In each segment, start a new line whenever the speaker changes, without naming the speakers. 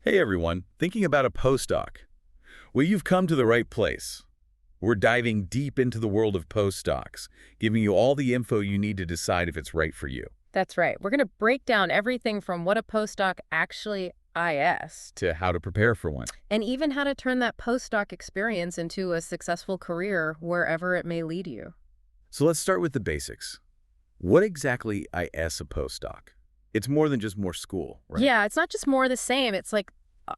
Hey everyone, thinking about a postdoc? Well, you've come to the right place. We're diving deep into the world of postdocs, giving you all the info you need to decide if it's right for you.
That's right. We're going to break down everything from what a postdoc actually is,
To how to prepare for one.
and even how to turn that postdoc experience into a successful career wherever it may lead you.
So let's start with the basics. What exactly is a postdoc? It's more than just more school, right?
Yeah, it's not just more of the same. It's like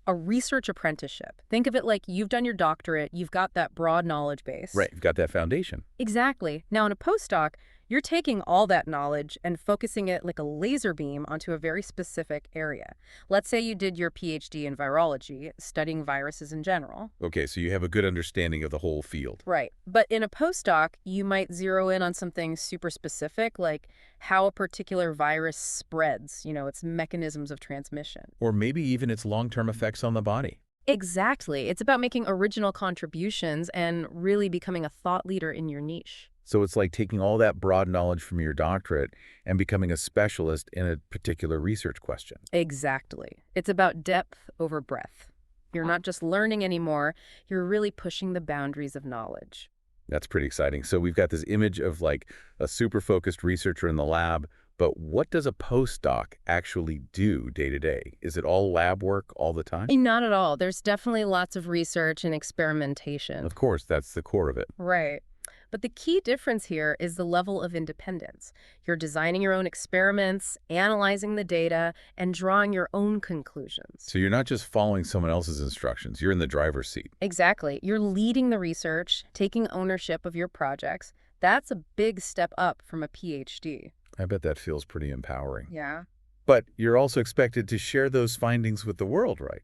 a research apprenticeship. Think of it like you've done your doctorate, you've got that broad knowledge base.
Right, you've got that foundation.
Exactly. Now, in a postdoc, you're taking all that knowledge and focusing it like a laser beam onto a very specific area. Let's say you did your PhD in virology, studying viruses in general.
Okay, so you have a good understanding of the whole field.
Right. But in a postdoc, you might zero in on something super specific, like how a particular virus spreads, its mechanisms of transmission.
Or maybe even its long-term effects on the body.
Exactly. It's about making original contributions and really becoming a thought leader in your niche.
So it's like taking all that broad knowledge from your doctorate and becoming a specialist in a particular research question.
Exactly. It's about depth over breadth. You're not just learning anymore, you're really pushing the boundaries of knowledge.
That's pretty exciting. So we've got this image of like a super focused researcher in the lab, but what does a postdoc actually do day to day? Is it all lab work all the time?
Not at all. There's definitely lots of research and experimentation.
Of course, that's the core of it.
Right. But the key difference here is the level of independence. You're designing your own experiments, analyzing the data, and drawing your own conclusions.
So you're not just following someone else's instructions, you're in the driver's seat.
Exactly. You're leading the research, taking ownership of your projects. That's a big step up from a PhD.
I bet that feels pretty empowering.
Yeah.
But you're also expected to share those findings with the world, right?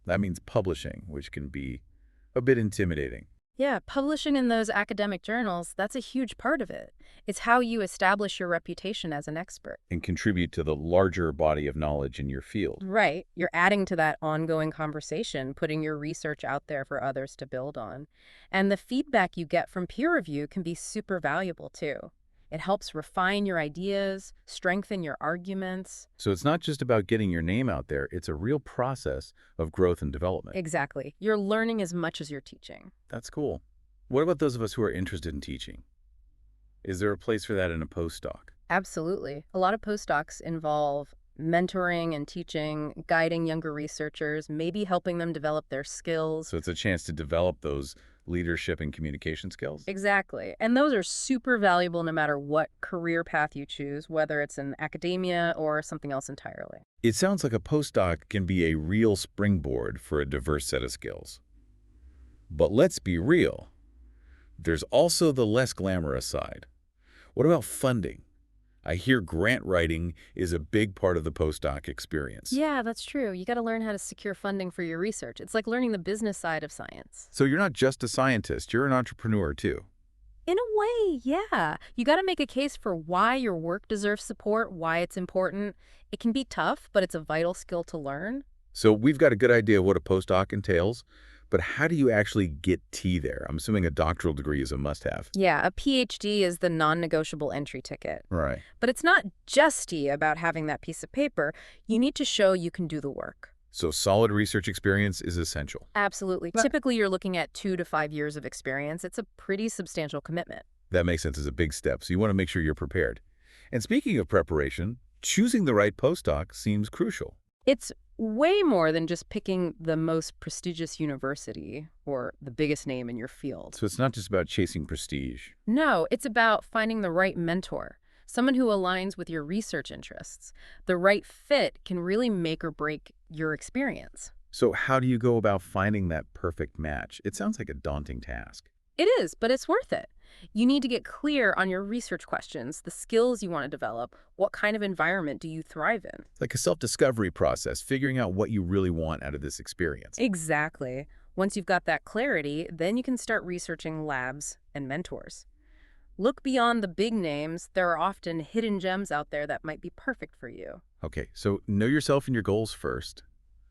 That means publishing, which can be a bit intimidating.
Yeah, publishing in those academic journals, that's a huge part of it. It's how you establish your reputation as an expert.
And contribute to the larger body of knowledge in your field.
Right. You're adding to that ongoing conversation, putting your research out there for others to build on. And the feedback you get from peer review can be super valuable too. It helps refine your ideas, strengthen your arguments.
So it's not just about getting your name out there, it's a real process of growth and development.
Exactly. You're learning as much as you're teaching.
That's cool. What about those of us who are interested in teaching? Is there a place for that in a postdoc?
Absolutely. A lot of postdocs involve mentoring and teaching, guiding younger researchers, maybe helping them develop their skills.
So it's a chance to develop those leadership and communication skills?
Exactly. And those are super valuable no matter what career path you choose, whether it's in academia or something else entirely.
It sounds like a postdoc can be a real springboard for a diverse set of skills. But let's be real. There's also the less glamorous side. What about funding? I hear grant writing is a big part of the postdoc experience.
Yeah, that's true. You got to learn how to secure funding for your research. It's like learning the business side of science.
So you're not just a scientist, you're an entrepreneur too.
In a way, yeah. You got to make a case for why your work deserves support, why it's important. It can be tough, but it's a vital skill to learn.
So we've got a good idea of what a postdoc entails, but how do you actually get T there? I'm assuming a doctoral degree is a must-have.
Yeah, a PhD is the non-negotiable entry ticket.
Right.
But it's not just about having that piece of paper. You need to show you can do the work.
So solid research experience is essential.
Absolutely. Typically, you're looking at 2 to 5 years of experience. It's a pretty substantial commitment.
That makes sense as a big step, so you want to make sure you're prepared. And speaking of preparation, choosing the right postdoc seems crucial.
It's way more than just picking the most prestigious university or the biggest name in your field.
So it's not just about chasing prestige.
No, it's about finding the right mentor, someone who aligns with your research interests. The right fit can really make or break your experience.
So how do you go about finding that perfect match? It sounds like a daunting task.
It is, but it's worth it. You need to get clear on your research questions, the skills you want to develop, what kind of environment do you thrive in.
It's like a self-discovery process, figuring out what you really want out of this experience.
Exactly. Once you've got that clarity, then you can start researching labs and mentors. Look beyond the big names. There are often hidden gems out there that might be perfect for you.
Okay, so know yourself and your goals first,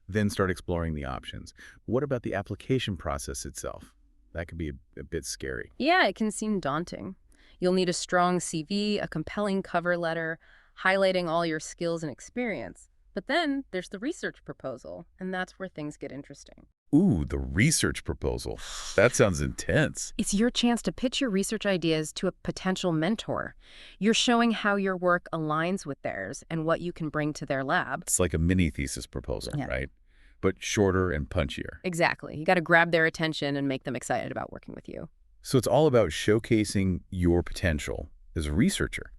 then start exploring the options. What about the application process itself? That could be a bit scary.
Yeah, it can seem daunting. You'll need a strong CV, a compelling cover letter, highlighting all your skills and experience. But then there's the research proposal, and that's where things get interesting.
Ooh, the research proposal. That sounds intense.
It's your chance to pitch your research ideas to a potential mentor. You're showing how your work aligns with theirs and what you can bring to their lab.
It's like a mini thesis proposal,
Yeah.
right? But shorter and punchier.
Exactly. You got to grab their attention and make them excited about working with you.
So it's all about showcasing your potential as a researcher.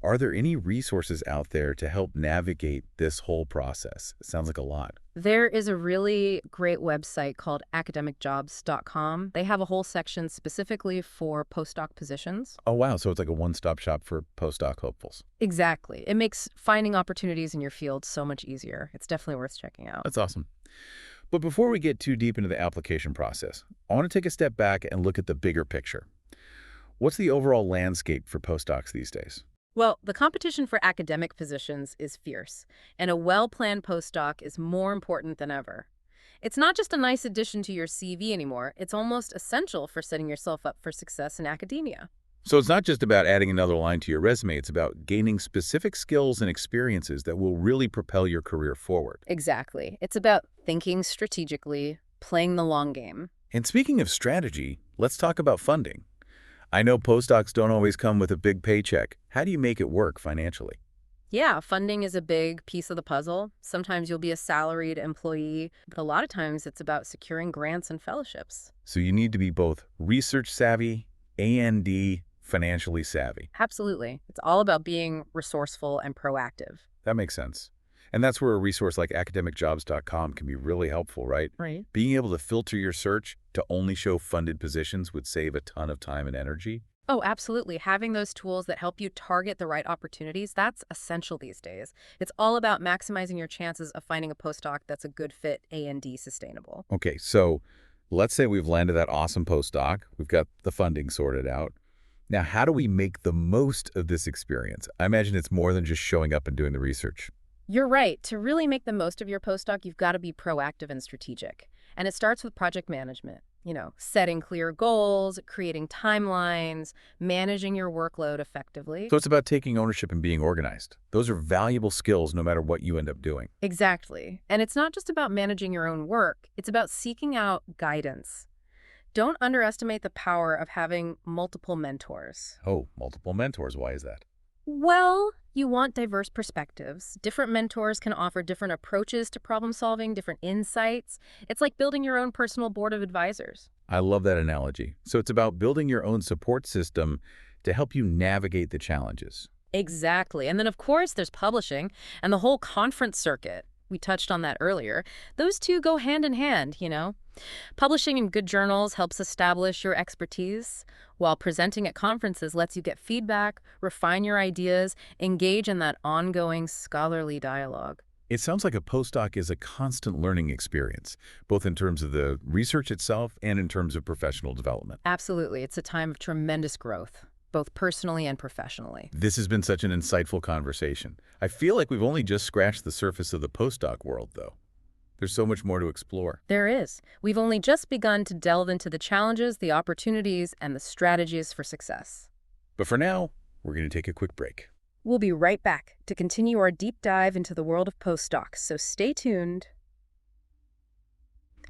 Are there any resources out there to help navigate this whole process? It sounds like a lot.
There is a really great website called academicjobs.com. They have a whole section specifically for postdoc positions.
Oh, wow. So it's like a one-stop shop for postdoc hopefuls.
Exactly. It makes finding opportunities in your field so much easier. It's definitely worth checking out.
That's awesome. But before we get too deep into the application process, I want to take a step back and look at the bigger picture. What's the overall landscape for postdocs these days?
Well, the competition for academic positions is fierce, and a well-planned postdoc is more important than ever. It's not just a nice addition to your CV anymore, it's almost essential for setting yourself up for success in academia.
So it's not just about adding another line to your resume, it's about gaining specific skills and experiences that will really propel your career forward.
Exactly. It's about thinking strategically, playing the long game.
And speaking of strategy, let's talk about funding. I know postdocs don't always come with a big paycheck. How do you make it work financially?
Yeah, funding is a big piece of the puzzle. Sometimes you'll be a salaried employee, but a lot of times it's about securing grants and fellowships.
So you need to be both research savvy and financially savvy.
Absolutely. It's all about being resourceful and proactive.
That makes sense. And that's where a resource like academicjobs.com can be really helpful, right?
Right.
Being able to filter your search to only show funded positions would save a ton of time and energy.
Oh, absolutely. Having those tools that help you target the right opportunities, that's essential these days. It's all about maximizing your chances of finding a postdoc that's a good fit, A&D sustainable.
Okay, so let's say we've landed that awesome postdoc. We've got the funding sorted out. Now, how do we make the most of this experience? I imagine it's more than just showing up and doing the research.
You're right. To really make the most of your postdoc, you've got to be proactive and strategic. And it starts with project management. Setting clear goals, creating timelines, managing your workload effectively.
So it's about taking ownership and being organized. Those are valuable skills no matter what you end up doing.
Exactly. And it's not just about managing your own work. It's about seeking out guidance. Don't underestimate the power of having multiple mentors.
Oh, multiple mentors. Why is that?
Well, you want diverse perspectives. Different mentors can offer different approaches to problem solving, different insights. It's like building your own personal board of advisors.
I love that analogy. So it's about building your own support system to help you navigate the challenges.
Exactly. And then, of course, there's publishing and the whole conference circuit. We touched on that earlier. Those two go hand in hand. Publishing in good journals helps establish your expertise, while presenting at conferences lets you get feedback, refine your ideas, engage in that ongoing scholarly dialogue.
It sounds like a postdoc is a constant learning experience, both in terms of the research itself and in terms of professional development.
Absolutely. It's a time of tremendous growth, both personally and professionally.
This has been such an insightful conversation. I feel like we've only just scratched the surface of the postdoc world, though. There's so much more to explore.
There is. We've only just begun to delve into the challenges, the opportunities, and the strategies for success.
But for now, we're going to take a quick break.
We'll be right back to continue our deep dive into the world of postdocs, so stay tuned.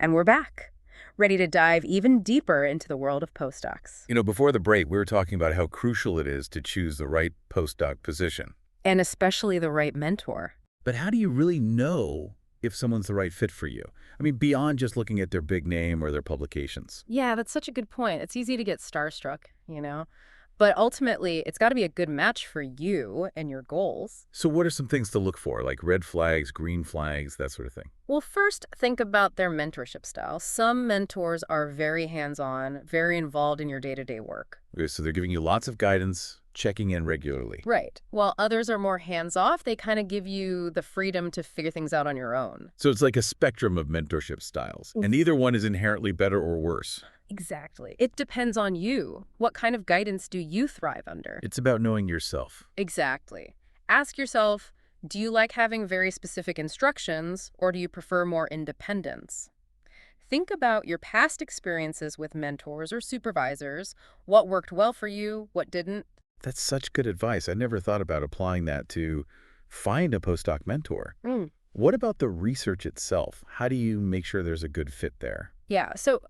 And we're back, ready to dive even deeper into the world of postdocs.
Before the break, we were talking about how crucial it is to choose the right postdoc position.
And especially the right mentor.
But how do you really know if someone's the right fit for you? I mean, beyond just looking at their big name or their publications.
Yeah, that's such a good point. It's easy to get starstruck. But ultimately, it's got to be a good match for you and your goals.
So what are some things to look for, like red flags, green flags, that sort of thing?
Well, first, think about their mentorship style. Some mentors are very hands-on, very involved in your day-to-day work.
Okay, so they're giving you lots of guidance, checking in regularly.
Right. While others are more hands-off, they kind of give you the freedom to figure things out on your own.
So it's like a spectrum of mentorship styles, and either one is inherently better or worse.
Exactly. It depends on you. What kind of guidance do you thrive under?
It's about knowing yourself.
Exactly. Ask yourself, do you like having very specific instructions, or do you prefer more independence? Think about your past experiences with mentors or supervisors, what worked well for you, what didn't.
That's such good advice. I never thought about applying that to Find a postdoc mentor.
Mm.
What about the research itself? How do you make sure there's a good fit there?
Yeah, so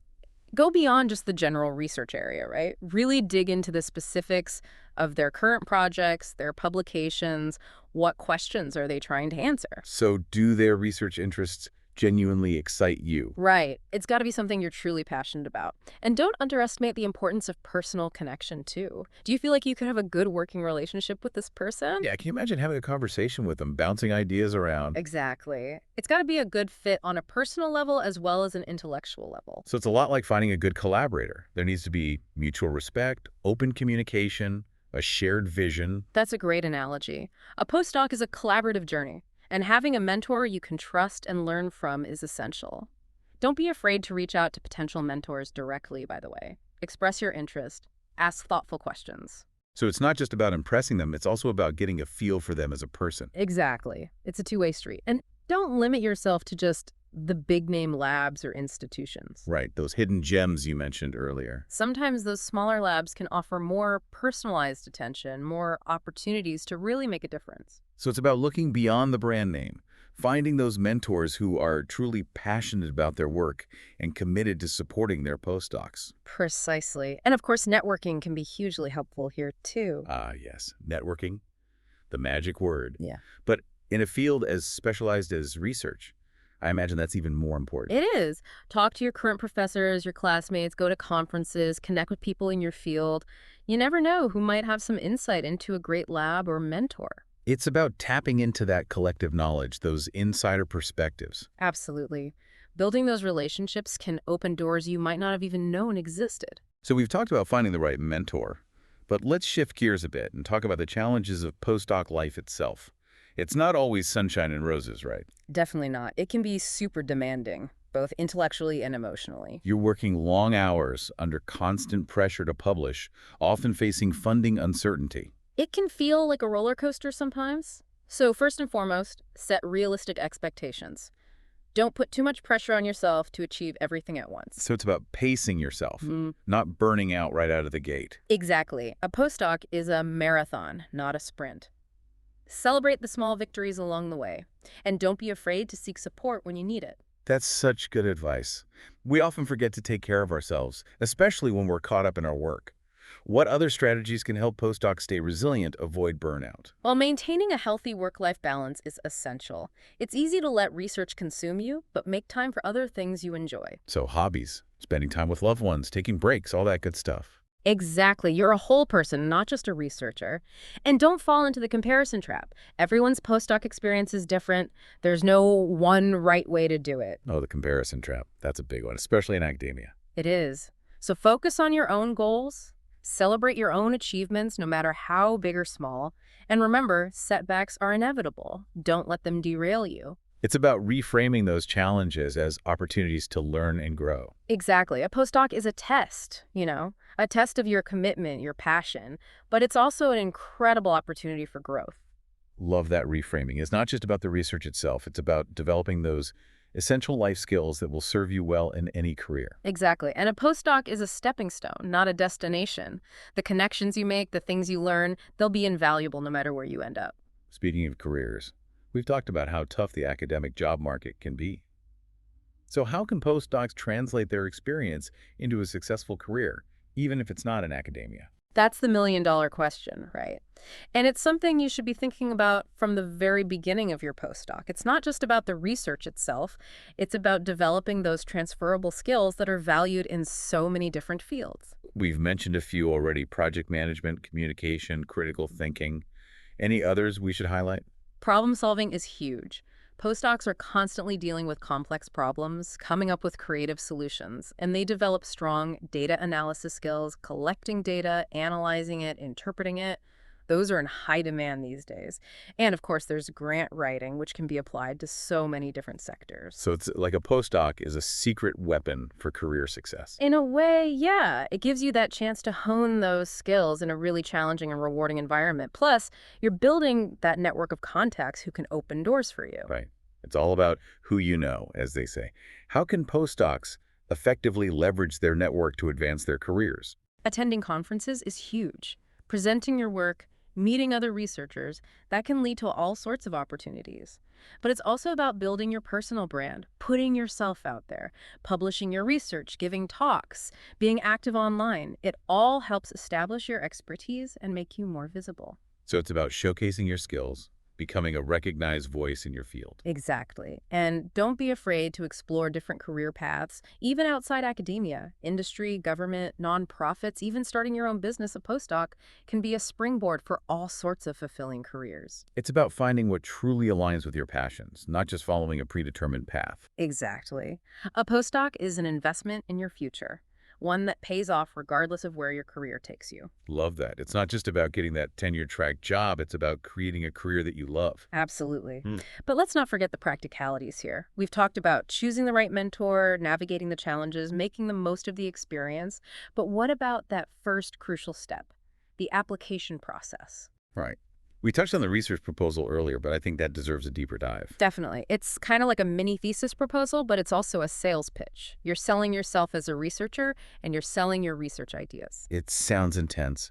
go beyond just the general research area, right? Really dig into the specifics of their current projects, their publications, what questions are they trying to answer?
So do their research interests genuinely excite you?
Right. It's got to be something you're truly passionate about. And don't underestimate the importance of personal connection, too. Do you feel like you could have a good working relationship with this person?
Yeah, can you imagine having a conversation with them, bouncing ideas around?
Exactly. It's got to be a good fit on a personal level as well as an intellectual level.
So it's a lot like finding a good collaborator. There needs to be mutual respect, open communication, a shared vision.
That's a great analogy. A postdoc is a collaborative journey, and having a mentor you can trust and learn from is essential. Don't be afraid to reach out to potential mentors directly, by the way. Express your interest. Ask thoughtful questions.
So it's not just about impressing them, it's also about getting a feel for them as a person.
Exactly. It's a two-way street. And don't limit yourself to just the big-name labs or institutions.
Right, those hidden gems you mentioned earlier.
Sometimes those smaller labs can offer more personalized attention, more opportunities to really make a difference.
So it's about looking beyond the brand name, finding those mentors who are truly passionate about their work and committed to supporting their postdocs.
Precisely. And of course, networking can be hugely helpful here, too.
Ah, yes, networking, the magic word.
Yeah.
But in a field as specialized as research, I imagine that's even more important.
It is. Talk to your current professors, your classmates, go to conferences, connect with people in your field. You never know who might have some insight into a great lab or mentor.
It's about tapping into that collective knowledge, those insider perspectives.
Absolutely. Building those relationships can open doors you might not have even known existed.
So we've talked about finding the right mentor, but let's shift gears a bit and talk about the challenges of postdoc life itself. It's not always sunshine and roses, right?
Definitely not. It can be super demanding, both intellectually and emotionally.
You're working long hours under constant pressure to publish, often facing funding uncertainty.
It can feel like a roller coaster sometimes. So first and foremost, set realistic expectations. Don't put too much pressure on yourself to achieve everything at once.
So it's about pacing yourself,
Mm,
not burning out right out of the gate.
exactly. A postdoc is a marathon, not a sprint. Celebrate the small victories along the way, and don't be afraid to seek support when you need it.
That's such good advice. We often forget to take care of ourselves, especially when we're caught up in our work. What other strategies can help postdocs stay resilient, avoid burnout?
While maintaining a healthy work-life balance is essential, it's easy to let research consume you, but make time for other things you enjoy.
So hobbies, spending time with loved ones, taking breaks, all that good stuff.
Exactly. You're a whole person, not just a researcher. And don't fall into the comparison trap. Everyone's postdoc experience is different. There's no one right way to do it.
Oh, the comparison trap. That's a big one, especially in academia.
It is. So focus on your own goals, celebrate your own achievements, no matter how big or small. And remember, setbacks are inevitable. Don't let them derail you.
It's about reframing those challenges as opportunities to learn and grow.
Exactly. A postdoc is a test, a test of your commitment, your passion, but it's also an incredible opportunity for growth.
Love that reframing. It's not just about the research itself. It's about developing those essential life skills that will serve you well in any career.
Exactly. And a postdoc is a stepping stone, not a destination. The connections you make, the things you learn, they'll be invaluable no matter where you end up.
Speaking of careers, we've talked about how tough the academic job market can be. So how can postdocs translate their experience into a successful career, even if it's not in academia?
That's the million-dollar question, right? And it's something you should be thinking about from the very beginning of your postdoc. It's not just about the research itself. It's about developing those transferable skills that are valued in so many different fields.
We've mentioned a few already: project management, communication, critical thinking. Any others we should highlight?
Problem solving is huge. Postdocs are constantly dealing with complex problems, coming up with creative solutions, and they develop strong data analysis skills, collecting data, analyzing it, interpreting it. Those are in high demand these days. And of course, there's grant writing, which can be applied to so many different sectors.
So it's like a postdoc is a secret weapon for career success.
In a way, yeah, it gives you that chance to hone those skills in a really challenging and rewarding environment. Plus, you're building that network of contacts who can open doors for you.
Right. It's all about who you know, as they say. How can postdocs effectively leverage their network to advance their careers?
Attending conferences is huge. Presenting your work, meeting other researchers, that can lead to all sorts of opportunities. But it's also about building your personal brand, putting yourself out there, publishing your research, giving talks, being active online. It all helps establish your expertise and make you more visible.
So it's about showcasing your skills, becoming a recognized voice in your field.
Exactly. And don't be afraid to explore different career paths, even outside academia. Industry, government, nonprofits, even starting your own business, a postdoc, can be a springboard for all sorts of fulfilling careers.
It's about finding what truly aligns with your passions, not just following a predetermined path.
Exactly. A postdoc is an investment in your future, one that pays off regardless of where your career takes you.
Love that. It's not just about getting that tenure-track job, it's about creating a career that you love.
Absolutely.
Hmm.
But let's not forget the practicalities here. We've talked about choosing the right mentor, navigating the challenges, making the most of the experience. But what about that first crucial step, the application process?
Right. We touched on the research proposal earlier, but I think that deserves a deeper dive.
Definitely. It's kind of like a mini thesis proposal, but it's also a sales pitch. You're selling yourself as a researcher, and you're selling your research ideas.
It sounds intense.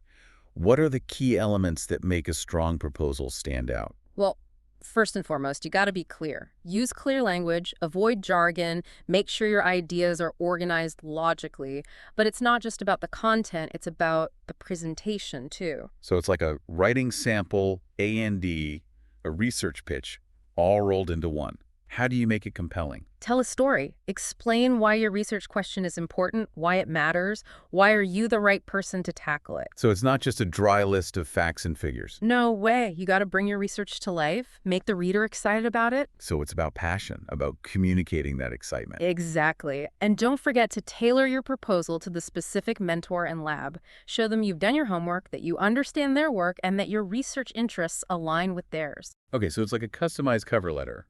What are the key elements that make a strong proposal stand out?
Well, first and foremost, you got to be clear. Use clear language, avoid jargon, make sure your ideas are organized logically. But it's not just about the content, it's about the presentation too.
So it's like a writing sample, A&D, a research pitch, all rolled into one. How do you make it compelling?
Tell a story. Explain why your research question is important, why it matters, why are you the right person to tackle it.
So it's not just a dry list of facts and figures.
No way. You got to bring your research to life, make the reader excited about it.
So it's about passion, about communicating that excitement.
Exactly. And don't forget to tailor your proposal to the specific mentor and lab. Show them you've done your homework, that you understand their work, and that your research interests align with theirs.
Okay, so it's like a customized cover letter,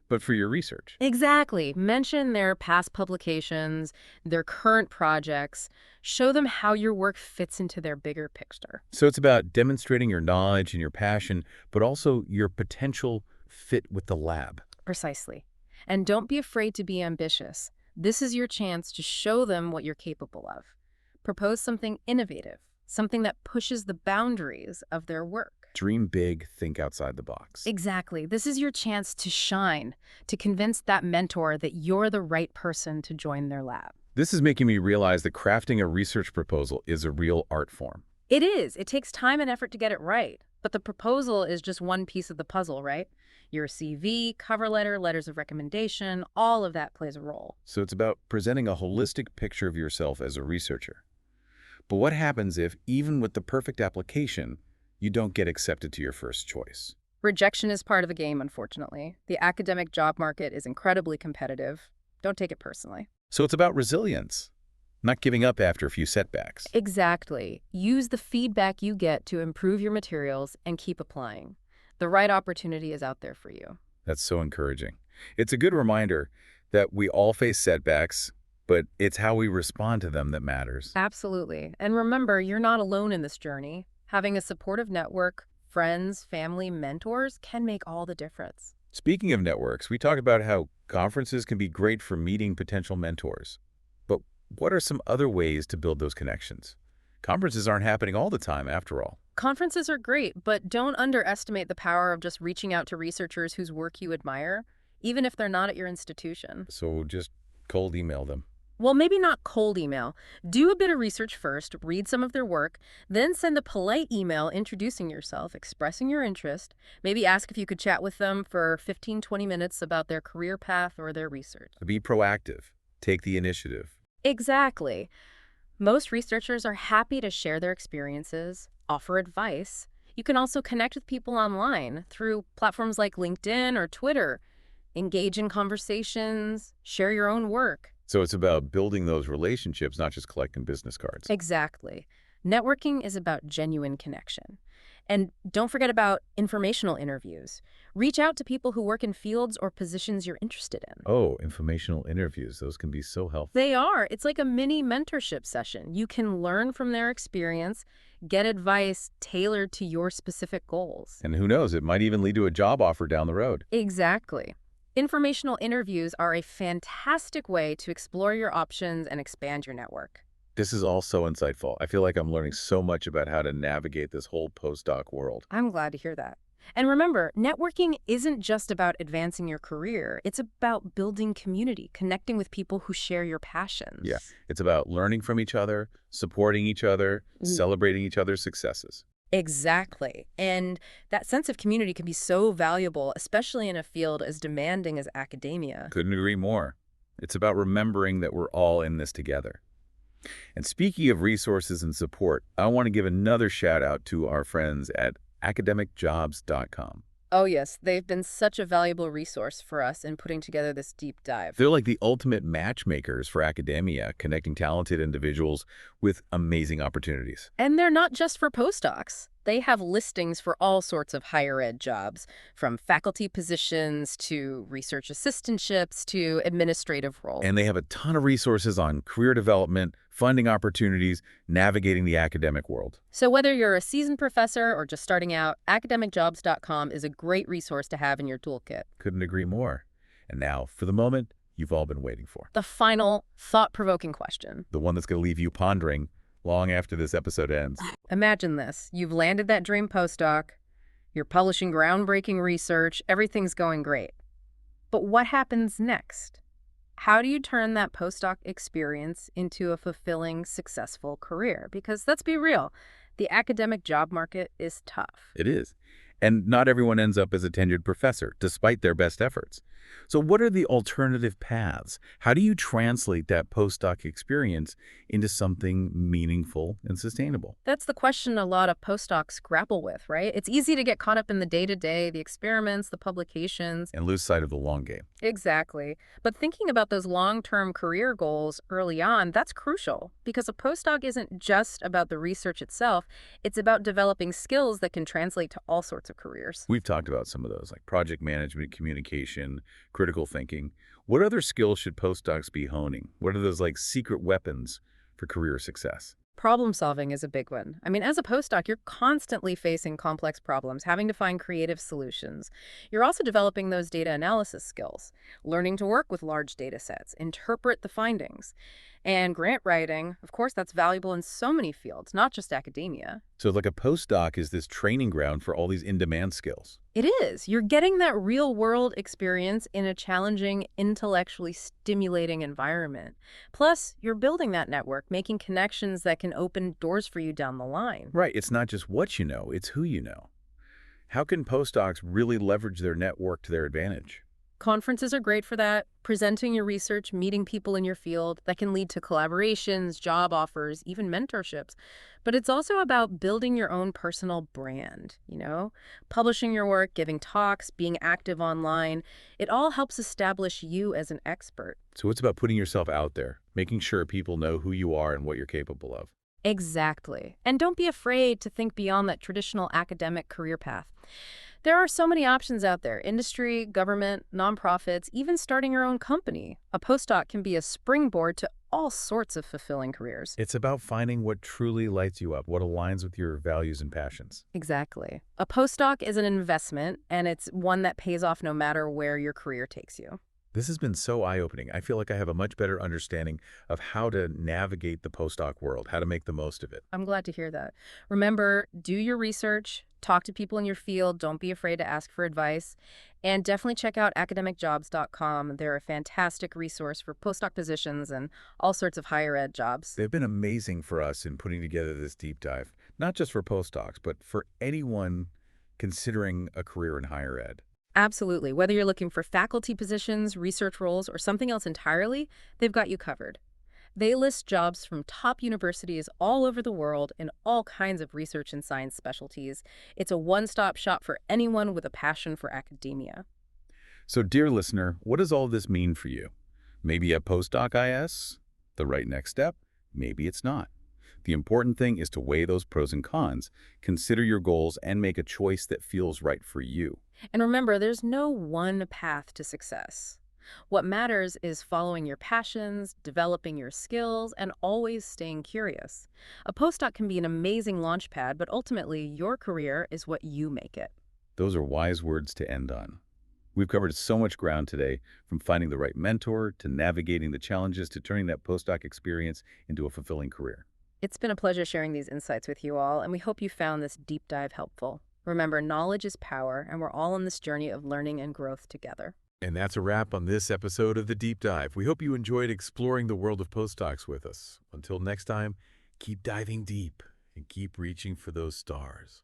but for your research.
Exactly. Mention their past publications, their current projects. Show them how your work fits into their bigger picture.
So it's about demonstrating your knowledge and your passion, but also your potential fit with the lab.
Precisely. And don't be afraid to be ambitious. This is your chance to show them what you're capable of. Propose something innovative, something that pushes the boundaries of their work.
Dream big, think outside the box.
Exactly. This is your chance to shine, to convince that mentor that you're the right person to join their lab.
This is making me realize that crafting a research proposal is a real art form.
It is. It takes time and effort to get it right. But the proposal is just one piece of the puzzle, right? Your CV, cover letter, letters of recommendation, all of that plays a role.
So it's about presenting a holistic picture of yourself as a researcher. But what happens if, even with the perfect application, you don't get accepted to your first choice?
Rejection is part of the game, unfortunately. The academic job market is incredibly competitive. Don't take it personally.
So it's about resilience, not giving up after a few setbacks.
Exactly. Use the feedback you get to improve your materials and keep applying. The right opportunity is out there for you.
That's so encouraging. It's a good reminder that we all face setbacks, but it's how we respond to them that matters.
Absolutely. And remember, you're not alone in this journey. Having a supportive network, friends, family, mentors can make all the difference.
Speaking of networks, we talked about how conferences can be great for meeting potential mentors. But what are some other ways to build those connections? Conferences aren't happening all the time, after all.
Conferences are great, but don't underestimate the power of just reaching out to researchers whose work you admire, even if they're not at your institution.
So just cold email them.
Well, maybe not cold email. Do a bit of research first, read some of their work, then send a polite email introducing yourself, expressing your interest. Maybe ask if you could chat with them for 15-20 minutes about their career path or their research.
Be proactive. Take the initiative.
Exactly. Most researchers are happy to share their experiences, offer advice. You can also connect with people online through platforms like LinkedIn or Twitter. Engage in conversations, share your own work.
So it's about building those relationships, not just collecting business cards.
Exactly. Networking is about genuine connection. And don't forget about informational interviews. Reach out to people who work in fields or positions you're interested in.
Oh, informational interviews. Those can be so helpful.
They are. It's like a mini mentorship session. You can learn from their experience, get advice tailored to your specific goals.
And who knows, it might even lead to a job offer down the road.
Exactly. Informational interviews are a fantastic way to explore your options and expand your network.
This is all so insightful. I feel like I'm learning so much about how to navigate this whole postdoc world.
I'm glad to hear that. And remember, networking isn't just about advancing your career. It's about building community, connecting with people who share your
Yeah,
passions.
it's about learning from each other, supporting each other,
Mm,
celebrating each other's successes.
exactly. And that sense of community can be so valuable, especially in a field as demanding as academia.
Couldn't agree more. It's about remembering that we're all in this together. And speaking of resources and support, I want to give another shout out to our friends at academicjobs.com.
Oh, yes, they've been such a valuable resource for us in putting together this deep dive.
They're like the ultimate matchmakers for academia, connecting talented individuals with amazing opportunities.
And they're not just for postdocs. They have listings for all sorts of higher ed jobs, from faculty positions to research assistantships to administrative roles.
And they have a ton of resources on career development, funding opportunities, navigating the academic world.
So whether you're a seasoned professor or just starting out, academicjobs.com is a great resource to have in your toolkit.
Couldn't agree more. And now, for the moment you've all been waiting for.
The final, thought-provoking question.
The one that's going to leave you pondering long after this episode ends.
Imagine this. You've landed that dream postdoc, you're publishing groundbreaking research, everything's going great. But what happens next? How do you turn that postdoc experience into a fulfilling, successful career? Because let's be real, the academic job market is tough.
It is. And not everyone ends up as a tenured professor, despite their best efforts. So what are the alternative paths? How do you translate that postdoc experience into something meaningful and sustainable?
That's the question a lot of postdocs grapple with, right? It's easy to get caught up in the day-to-day, the experiments, the publications.
And lose sight of the long game.
Exactly. But thinking about those long-term career goals early on, that's crucial because a postdoc isn't just about the research itself. It's about developing skills that can translate to all sorts of careers.
We've talked about some of those, like project management, communication, critical thinking. What other skills should postdocs be honing? What are those like secret weapons for career success?
Problem solving is a big one. I mean, as a postdoc, you're constantly facing complex problems, having to find creative solutions. You're also developing those data analysis skills, learning to work with large data sets, interpret the findings. And grant writing, of course, that's valuable in so many fields, not just academia.
So like a postdoc is this training ground for all these in-demand skills.
It is. You're getting that real-world experience in a challenging, intellectually stimulating environment. Plus, you're building that network, making connections that can open doors for you down the line.
Right, it's not just what you know, it's who you know. How can postdocs really leverage their network to their advantage?
Conferences are great for that. Presenting your research, meeting people in your field, that can lead to collaborations, job offers, even mentorships. But it's also about building your own personal brand, Publishing your work, giving talks, being active online. It all helps establish you as an expert.
So it's about putting yourself out there, making sure people know who you are and what you're capable of.
Exactly. And don't be afraid to think beyond that traditional academic career path. There are so many options out there: industry, government, nonprofits, even starting your own company. A postdoc can be a springboard to all sorts of fulfilling careers.
It's about finding what truly lights you up, what aligns with your values and passions.
Exactly. A postdoc is an investment, and it's one that pays off no matter where your career takes you.
This has been so eye-opening. I feel like I have a much better understanding of how to navigate the postdoc world, how to make the most of it.
I'm glad to hear that. Remember, do your research, talk to people in your field, don't be afraid to ask for advice, and definitely check out academicjobs.com. They're a fantastic resource for postdoc positions and all sorts of higher ed jobs.
They've been amazing for us in putting together this deep dive, not just for postdocs, but for anyone considering a career in higher ed.
Absolutely. Whether you're looking for faculty positions, research roles, or something else entirely, they've got you covered. They list jobs from top universities all over the world in all kinds of research and science specialties. It's a one-stop shop for anyone with a passion for academia.
So, dear listener, what does all this mean for you? Maybe a postdoc IS? The right next step? Maybe it's not. The important thing is to weigh those pros and cons, consider your goals, and make a choice that feels right for you.
And remember, there's no one path to success. What matters is following your passions, developing your skills, and always staying curious. A postdoc can be an amazing launchpad, but ultimately, your career is what you make it.
Those are wise words to end on. We've covered so much ground today, from finding the right mentor to navigating the challenges to turning that postdoc experience into a fulfilling career.
It's been a pleasure sharing these insights with you all, and we hope you found this deep dive helpful. Remember, knowledge is power, and we're all on this journey of learning and growth together.
And that's a wrap on this episode of The Deep Dive. We hope you enjoyed exploring the world of postdocs with us. Until next time, keep diving deep and keep reaching for those stars.